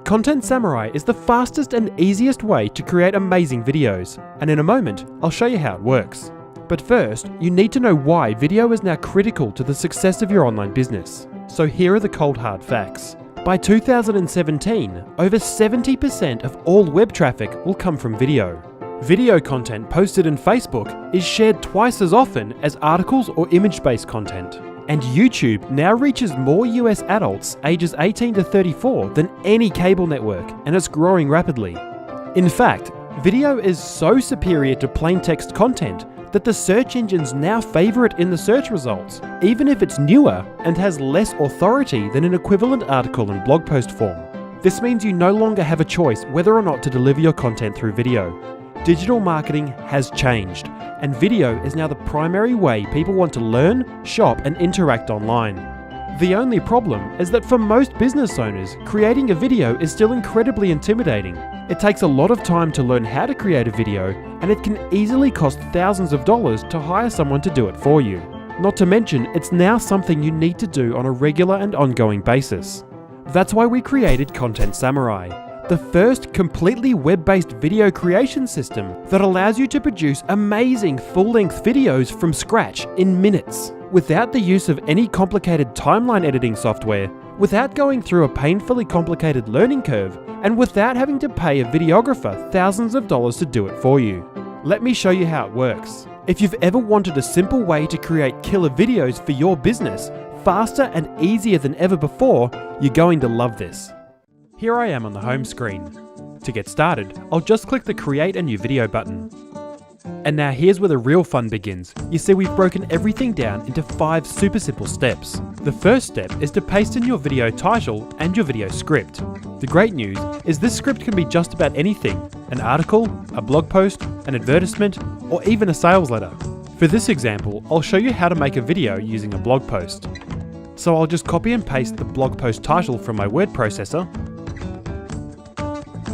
Content Samurai is the fastest and easiest way to create amazing videos, and in a moment, I'll show you how it works. But first, you need to know why video is now critical to the success of your online business. So here are the cold hard facts. By 2017, over 70% of all web traffic will come from video. Video content posted in Facebook is shared twice as often as articles or image-based content. And YouTube now reaches more US adults ages 18 to 34 than any cable network, and it's growing rapidly. In fact, video is so superior to plain text content that the search engines now favour it in the search results, even if it's newer and has less authority than an equivalent article in blog post form. This means you no longer have a choice whether or not to deliver your content through video. Digital marketing has changed, and video is now the primary way people want to learn, shop, and interact online. The only problem is that for most business owners, creating a video is still incredibly intimidating. It takes a lot of time to learn how to create a video, and it can easily cost thousands of dollars to hire someone to do it for you. Not to mention, it's now something you need to do on a regular and ongoing basis. That's why we created Content Samurai, the first completely web-based video creation system that allows you to produce amazing full-length videos from scratch in minutes, without the use of any complicated timeline editing software, without going through a painfully complicated learning curve, and without having to pay a videographer thousands of dollars to do it for you. Let me show you how it works. If you've ever wanted a simple way to create killer videos for your business, faster and easier than ever before, you're going to love this. Here I am on the home screen. To get started, I'll just click the Create a New Video button. And now here's where the real fun begins. You see, we've broken everything down into 5 super simple steps. The first step is to paste in your video title and your video script. The great news is this script can be just about anything: an article, a blog post, an advertisement, or even a sales letter. For this example, I'll show you how to make a video using a blog post. So I'll just copy and paste the blog post title from my word processor,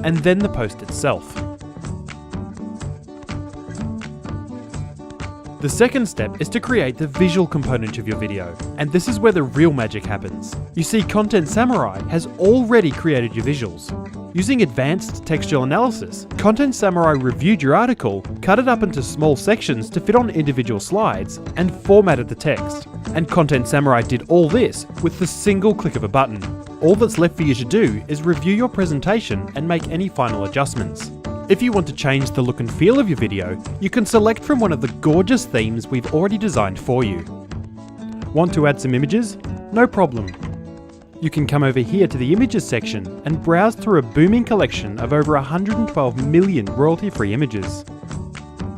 and then the post itself. The second step is to create the visual component of your video, and this is where the real magic happens. You see, Content Samurai has already created your visuals. Using advanced textual analysis, Content Samurai reviewed your article, cut it up into small sections to fit on individual slides, and formatted the text. And Content Samurai did all this with the single click of a button. All that's left for you to do is review your presentation and make any final adjustments. If you want to change the look and feel of your video, you can select from one of the gorgeous themes we've already designed for you. Want to add some images? No problem. You can come over here to the images section and browse through a booming collection of over 112 million royalty-free images.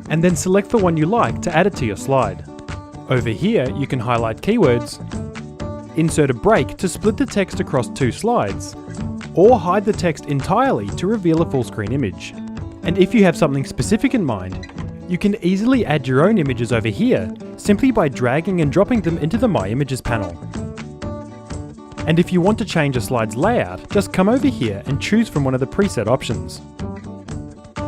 And then select the one you like to add it to your slide. Over here, you can highlight keywords, insert a break to split the text across 2 slides, or hide the text entirely to reveal a full screen image. And if you have something specific in mind, you can easily add your own images over here simply by dragging and dropping them into the My Images panel. And if you want to change a slide's layout, just come over here and choose from one of the preset options.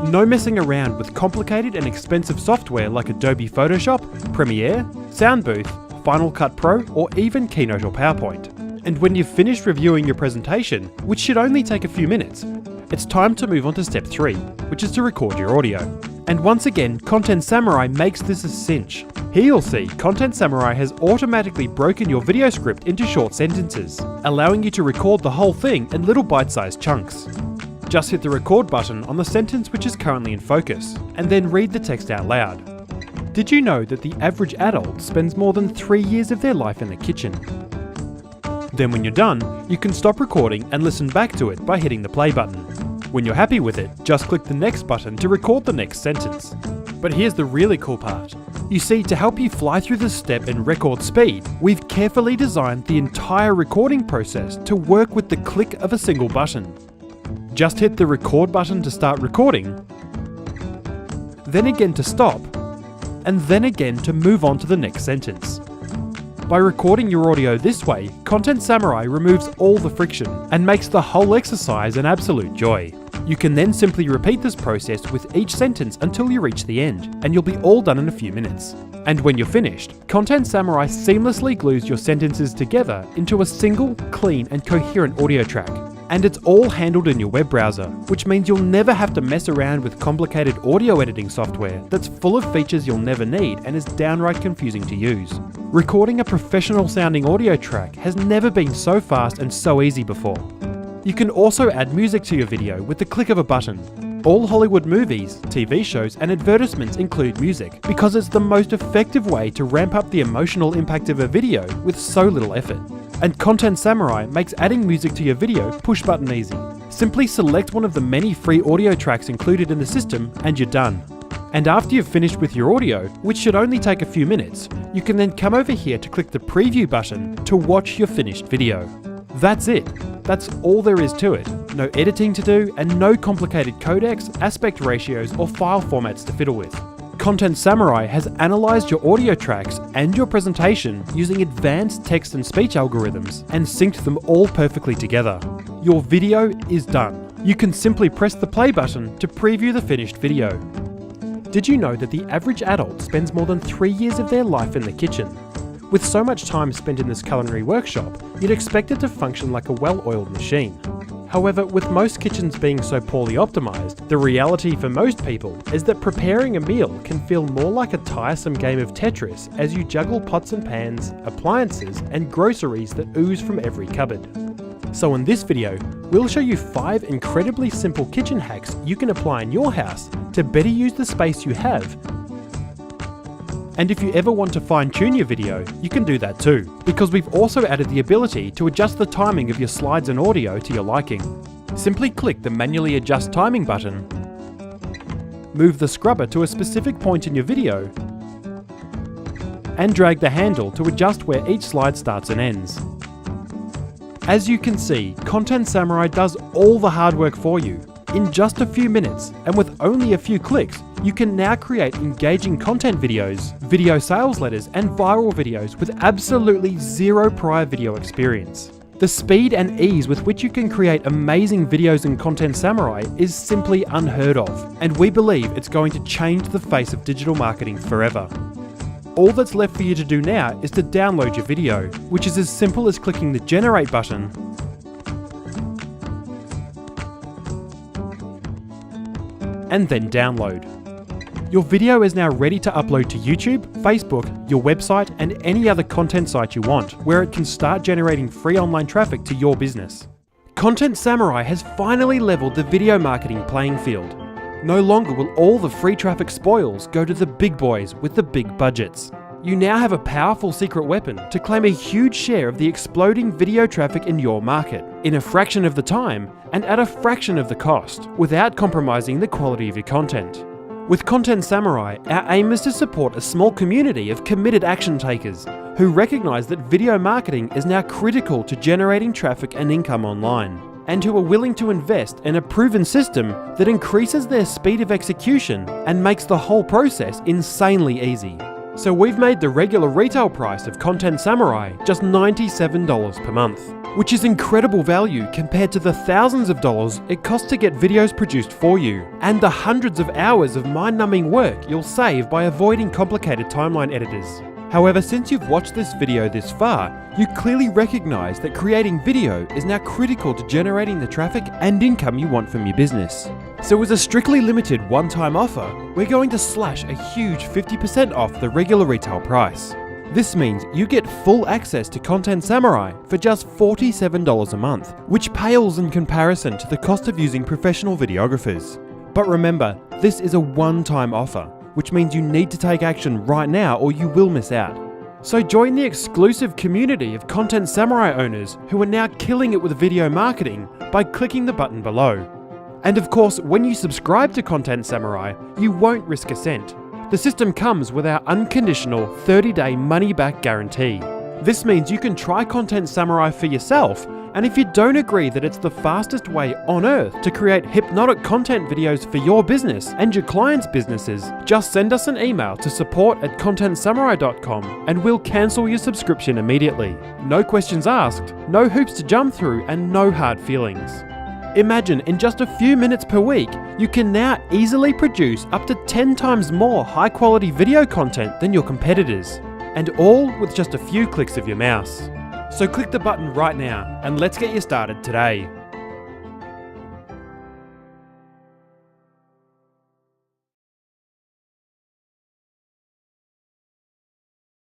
No messing around with complicated and expensive software like Adobe Photoshop, Premiere, Soundbooth, Final Cut Pro, or even Keynote or PowerPoint. And when you've finished reviewing your presentation, which should only take a few minutes, it's time to move on to step 3, which is to record your audio. And once again, Content Samurai makes this a cinch. Here you'll see Content Samurai has automatically broken your video script into short sentences, allowing you to record the whole thing in little bite-sized chunks. Just hit the record button on the sentence which is currently in focus, and then read the text out loud. Did you know that the average adult spends more than 3 years of their life in the kitchen? Then when you're done, you can stop recording and listen back to it by hitting the play button. When you're happy with it, just click the next button to record the next sentence. But here's the really cool part. You see, to help you fly through this step in record speed, we've carefully designed the entire recording process to work with the click of a single button. Just hit the record button to start recording, then again to stop, and then again to move on to the next sentence. By recording your audio this way, Content Samurai removes all the friction and makes the whole exercise an absolute joy. You can then simply repeat this process with each sentence until you reach the end, and you'll be all done in a few minutes. And when you're finished, Content Samurai seamlessly glues your sentences together into a single, clean and coherent audio track. And it's all handled in your web browser, which means you'll never have to mess around with complicated audio editing software that's full of features you'll never need and is downright confusing to use. Recording a professional sounding audio track has never been so fast and so easy before. You can also add music to your video with the click of a button. All Hollywood movies, TV shows and advertisements include music because it's the most effective way to ramp up the emotional impact of a video with so little effort. And Content Samurai makes adding music to your video push button easy. Simply select one of the many free audio tracks included in the system and you're done. And after you've finished with your audio, which should only take a few minutes, you can then come over here to click the preview button to watch your finished video. That's it. That's all there is to it. No editing to do and no complicated codecs, aspect ratios or file formats to fiddle with. Content Samurai has analysed your audio tracks and your presentation using advanced text and speech algorithms and synced them all perfectly together. Your video is done. You can simply press the play button to preview the finished video. Did you know that the average adult spends more than 3 years of their life in the kitchen? With so much time spent in this culinary workshop, you'd expect it to function like a well-oiled machine. However, with most kitchens being so poorly optimised, the reality for most people is that preparing a meal can feel more like a tiresome game of Tetris as you juggle pots and pans, appliances, and groceries that ooze from every cupboard. So in this video, we'll show you 5 incredibly simple kitchen hacks you can apply in your house to better use the space you have. And if you ever want to fine-tune your video, you can do that too, because we've also added the ability to adjust the timing of your slides and audio to your liking. Simply click the manually adjust timing button, move the scrubber to a specific point in your video, and drag the handle to adjust where each slide starts and ends. As you can see, Content Samurai does all the hard work for you. In just a few minutes, and with only a few clicks, you can now create engaging content videos, video sales letters, and viral videos with absolutely zero prior video experience. The speed and ease with which you can create amazing videos in Content Samurai is simply unheard of, and we believe it's going to change the face of digital marketing forever. All that's left for you to do now is to download your video, which is as simple as clicking the Generate button and then download. Your video is now ready to upload to YouTube, Facebook, your website, and any other content site you want, where it can start generating free online traffic to your business. Content Samurai has finally leveled the video marketing playing field. No longer will all the free traffic spoils go to the big boys with the big budgets. You now have a powerful secret weapon to claim a huge share of the exploding video traffic in your market, in a fraction of the time and at a fraction of the cost, without compromising the quality of your content. With Content Samurai, our aim is to support a small community of committed action takers who recognise that video marketing is now critical to generating traffic and income online, and who are willing to invest in a proven system that increases their speed of execution and makes the whole process insanely easy. So we've made the regular retail price of Content Samurai just $97 per month, which is incredible value compared to the thousands of dollars it costs to get videos produced for you, and the hundreds of hours of mind-numbing work you'll save by avoiding complicated timeline editors. However, since you've watched this video this far, you clearly recognise that creating video is now critical to generating the traffic and income you want from your business. So as a strictly limited one-time offer, we're going to slash a huge 50% off the regular retail price. This means you get full access to Content Samurai for just $47 a month, which pales in comparison to the cost of using professional videographers. But remember, this is a one-time offer, which means you need to take action right now or you will miss out. So join the exclusive community of Content Samurai owners who are now killing it with video marketing by clicking the button below. And of course, when you subscribe to Content Samurai, you won't risk a cent. The system comes with our unconditional 30-day money-back guarantee. This means you can try Content Samurai for yourself, and if you don't agree that it's the fastest way on earth to create hypnotic content videos for your business and your clients' businesses, just send us an email to support@contentsamurai.com and we'll cancel your subscription immediately. No questions asked, no hoops to jump through, and no hard feelings. Imagine in just a few minutes per week, you can now easily produce up to 10 times more high-quality video content than your competitors, and all with just a few clicks of your mouse. So click the button right now and let's get you started today.